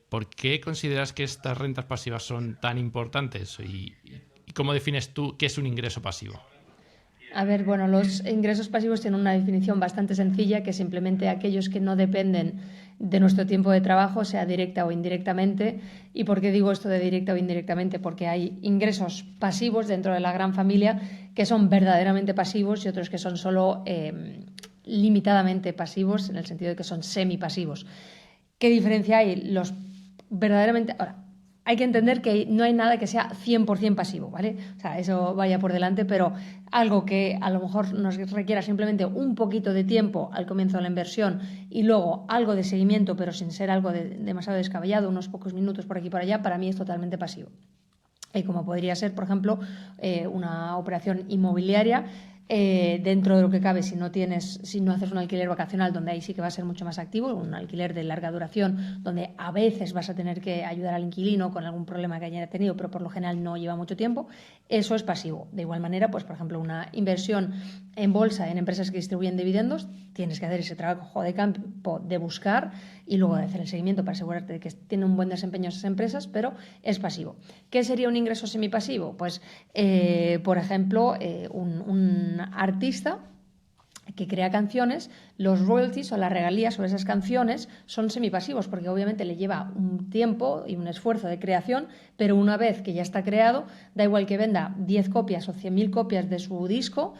¿por qué consideras que estas rentas pasivas son tan importantes? ¿Y cómo defines tú qué es un ingreso pasivo? A ver, bueno, los ingresos pasivos tienen una definición bastante sencilla, que es simplemente aquellos que no dependen de nuestro tiempo de trabajo, sea directa o indirectamente. ¿Y por qué digo esto de directa o indirectamente? Porque hay ingresos pasivos dentro de la gran familia que son verdaderamente pasivos y otros que son solo limitadamente pasivos, en el sentido de que son semipasivos. ¿Qué diferencia hay? Los verdaderamente... Ahora, hay que entender que no hay nada que sea 100% pasivo, ¿vale? O sea, eso vaya por delante, pero algo que a lo mejor nos requiera simplemente un poquito de tiempo al comienzo de la inversión y luego algo de seguimiento, pero sin ser algo demasiado descabellado, unos pocos minutos por aquí y por allá, para mí es totalmente pasivo. Como podría ser, por ejemplo, una operación inmobiliaria. Dentro de lo que cabe, si no haces un alquiler vacacional, donde ahí sí que va a ser mucho más activo, un alquiler de larga duración, donde a veces vas a tener que ayudar al inquilino con algún problema que haya tenido, pero por lo general no lleva mucho tiempo, eso es pasivo. De igual manera, pues por ejemplo, una inversión en bolsa en empresas que distribuyen dividendos, tienes que hacer ese trabajo de campo de buscar y luego de hacer el seguimiento para asegurarte de que tienen un buen desempeño esas empresas, pero es pasivo. ¿Qué sería un ingreso semipasivo? Pues, por ejemplo, un artista que crea canciones, los royalties o las regalías sobre esas canciones son semipasivos, porque obviamente le lleva un tiempo y un esfuerzo de creación, pero una vez que ya está creado, da igual que venda 10 copias o 100.000 copias de su disco,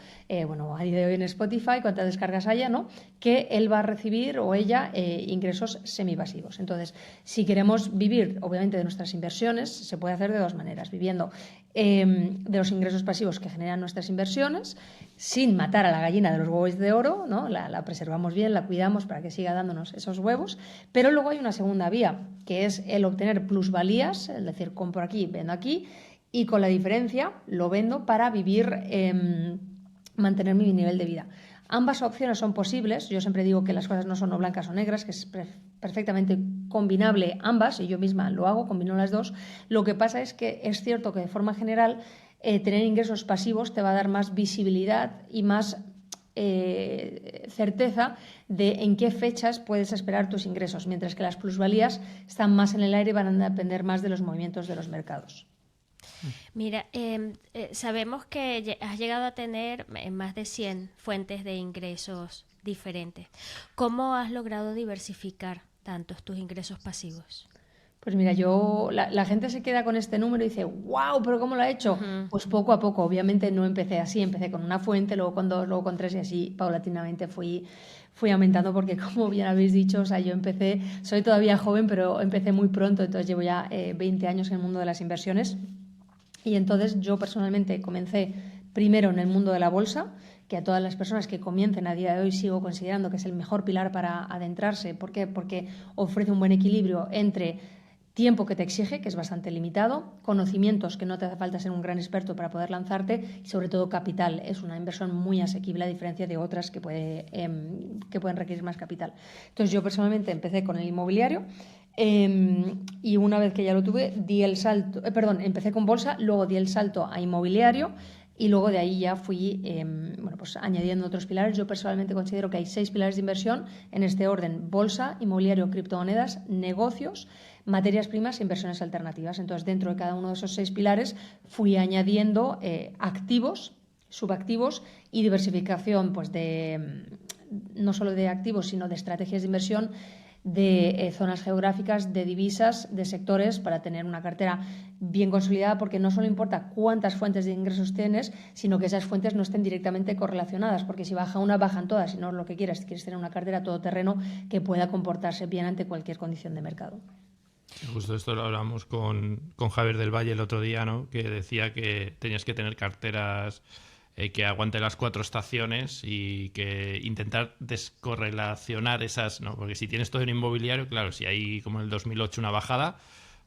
bueno, a día de hoy en Spotify, cuántas descargas haya, ¿no? Que él va a recibir o ella ingresos semipasivos. Entonces, si queremos vivir, obviamente, de nuestras inversiones, se puede hacer de dos maneras, viviendo de los ingresos pasivos que generan nuestras inversiones, sin matar a la gallina de los huevos de oro, ¿no? La preservamos bien, la cuidamos para que siga dándonos esos huevos, pero luego hay una segunda vía, que es el obtener plusvalías, es decir, compro aquí, vendo aquí, y con la diferencia lo vendo para vivir, mantener mi nivel de vida. Ambas opciones son posibles. Yo siempre digo que las cosas no son o blancas o negras, que es perfectamente combinable ambas, y yo misma lo hago, combino las dos. Lo que pasa es que es cierto que de forma general tener ingresos pasivos te va a dar más visibilidad y más certeza de en qué fechas puedes esperar tus ingresos, mientras que las plusvalías están más en el aire y van a depender más de los movimientos de los mercados. Mira, sabemos que has llegado a tener más de 100 fuentes de ingresos diferentes. ¿Cómo has logrado diversificar tantos tus ingresos pasivos? Pues mira, la gente se queda con este número y dice, wow, pero ¿cómo lo ha hecho? Ujú. Pues poco a poco, obviamente no empecé así, empecé con una fuente, luego con dos, luego con tres y así paulatinamente fui aumentando porque como bien habéis dicho, o sea, yo empecé, soy todavía joven, pero empecé muy pronto, entonces llevo ya 20 años en el mundo de las inversiones y entonces yo personalmente comencé primero en el mundo de la bolsa, que a todas las personas que comiencen a día de hoy sigo considerando que es el mejor pilar para adentrarse. ¿Por qué? Porque ofrece un buen equilibrio entre tiempo que te exige, que es bastante limitado, conocimientos que no te hace falta ser un gran experto para poder lanzarte y sobre todo capital. Es una inversión muy asequible a diferencia de otras que pueden requerir más capital. Entonces yo personalmente empecé con el inmobiliario. Y una vez que ya lo tuve, empecé con bolsa, luego di el salto a inmobiliario y luego de ahí ya fui pues añadiendo otros pilares. Yo personalmente considero que hay 6 pilares de inversión en este orden: bolsa, inmobiliario, criptomonedas, negocios, materias primas e inversiones alternativas. Entonces, dentro de cada uno de esos 6 pilares fui añadiendo activos, subactivos y diversificación, pues no solo de activos, sino de estrategias de inversión, de zonas geográficas, de divisas, de sectores, para tener una cartera bien consolidada, porque no solo importa cuántas fuentes de ingresos tienes, sino que esas fuentes no estén directamente correlacionadas, porque si baja una, bajan todas, si no lo que quieres tener una cartera todoterreno que pueda comportarse bien ante cualquier condición de mercado. Justo esto lo hablamos con Javier del Valle el otro día, ¿no? Que decía que tenías que tener carteras que aguanten las 4 estaciones y que intentar descorrelacionar esas, ¿no? Porque si tienes todo en inmobiliario, claro, si hay como en el 2008 una bajada,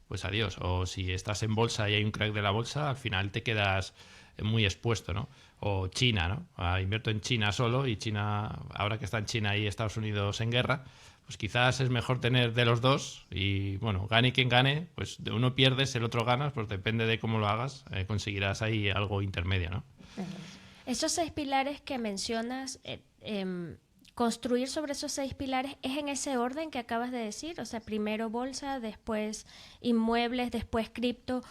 pues adiós. O si estás en bolsa y hay un crack de la bolsa, al final te quedas muy expuesto, ¿no? O China, ¿no? Invierto en China solo y China, ahora que está en China y Estados Unidos en guerra, pues quizás es mejor tener de los dos y, bueno, gane quien gane, pues de uno pierdes, el otro ganas, pues depende de cómo lo hagas, conseguirás ahí algo intermedio, ¿no? Esos 6 pilares que mencionas, construir sobre esos 6 pilares es en ese orden que acabas de decir, o sea, primero bolsa, después inmuebles, después cripto.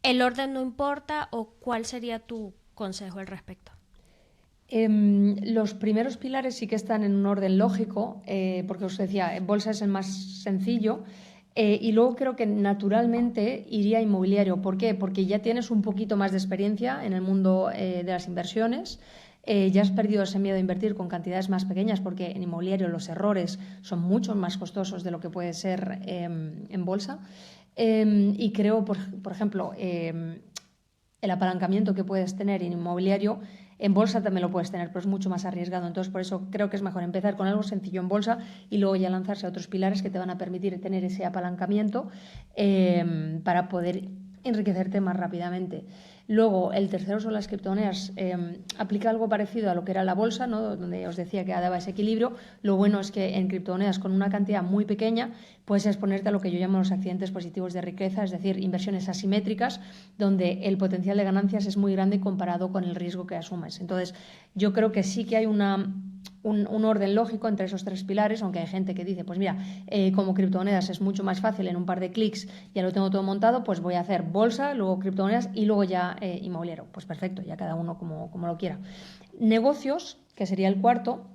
¿El orden no importa o cuál sería tu consejo al respecto? Los primeros pilares sí que están en un orden lógico, porque os decía, bolsa es el más sencillo. Y luego creo que naturalmente iría a inmobiliario. ¿Por qué? Porque ya tienes un poquito más de experiencia en el mundo de las inversiones. Ya has perdido ese miedo a invertir con cantidades más pequeñas, porque en inmobiliario los errores son mucho más costosos de lo que puede ser en bolsa. Y creo, por ejemplo, el apalancamiento que puedes tener en inmobiliario, en bolsa también lo puedes tener, pero es mucho más arriesgado. Entonces, por eso creo que es mejor empezar con algo sencillo en bolsa y luego ya lanzarse a otros pilares que te van a permitir tener ese apalancamiento para poder enriquecerte más rápidamente. Luego, el tercero son las criptomonedas. Aplica algo parecido a lo que era la bolsa, ¿no? Donde os decía que daba ese equilibrio. Lo bueno es que en criptomonedas, con una cantidad muy pequeña, puedes exponerte a lo que yo llamo los accidentes positivos de riqueza, es decir, inversiones asimétricas, donde el potencial de ganancias es muy grande comparado con el riesgo que asumes. Entonces, yo creo que sí que hay un orden lógico entre esos 3 pilares, aunque hay gente que dice, pues mira, como criptomonedas es mucho más fácil, en un par de clics ya lo tengo todo montado, pues voy a hacer bolsa, luego criptomonedas y luego ya inmobiliario. Pues perfecto, ya cada uno como lo quiera. Negocios, que sería el cuarto.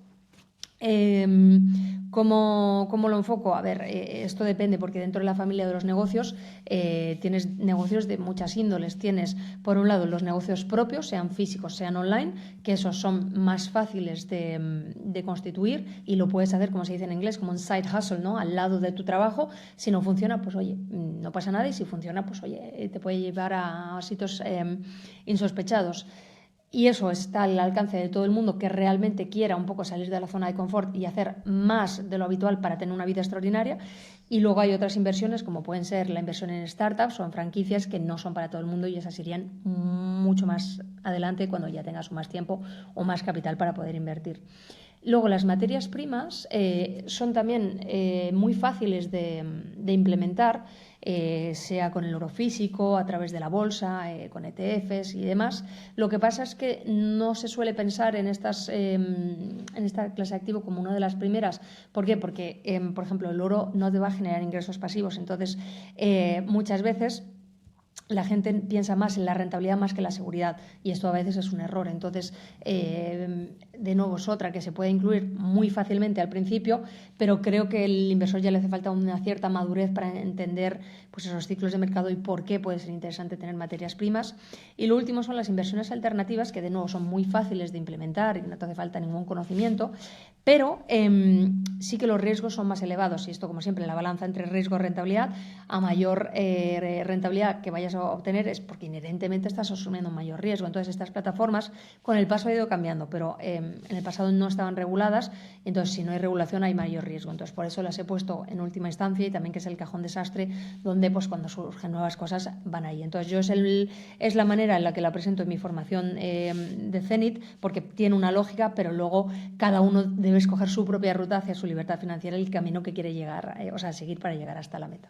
¿Cómo lo enfoco? A ver, esto depende, porque dentro de la familia de los negocios tienes negocios de muchas índoles. Tienes, por un lado, los negocios propios, sean físicos, sean online, que esos son más fáciles de constituir y lo puedes hacer, como se dice en inglés, como un side hustle, ¿no? Al lado de tu trabajo. Si no funciona, pues oye, no pasa nada, y si funciona, pues oye, te puede llevar a sitios insospechados. Y eso está al alcance de todo el mundo que realmente quiera un poco salir de la zona de confort y hacer más de lo habitual para tener una vida extraordinaria. Y luego hay otras inversiones, como pueden ser la inversión en startups o en franquicias, que no son para todo el mundo, y esas irían mucho más adelante cuando ya tengas más tiempo o más capital para poder invertir. Luego, las materias primas son también muy fáciles de implementar, sea con el oro físico, a través de la bolsa, con ETFs y demás. Lo que pasa es que no se suele pensar en esta clase de activo como una de las primeras. ¿Por qué? Porque, por ejemplo, el oro no te va a generar ingresos pasivos. Entonces, muchas veces la gente piensa más en la rentabilidad más que en la seguridad, y esto a veces es un error. Entonces, de nuevo, es otra que se puede incluir muy fácilmente al principio, pero creo que el inversor ya le hace falta una cierta madurez para entender pues esos ciclos de mercado y por qué puede ser interesante tener materias primas. Y lo último son las inversiones alternativas, que de nuevo son muy fáciles de implementar y no te hace falta ningún conocimiento, pero sí que los riesgos son más elevados, y esto, como siempre, la balanza entre riesgo y rentabilidad. A mayor rentabilidad que vayas a obtener es porque inherentemente estás asumiendo un mayor riesgo. Entonces, estas plataformas con el paso ha ido cambiando, pero en el pasado no estaban reguladas, entonces si no hay regulación hay mayor riesgo. Entonces, por eso las he puesto en última instancia, y también que es el cajón desastre, donde pues cuando surgen nuevas cosas van ahí. Entonces, yo es la manera en la que la presento en mi formación de Zenit, porque tiene una lógica, pero luego cada uno debe escoger su propia ruta hacia su libertad financiera, el camino que quiere llegar, seguir para llegar hasta la meta.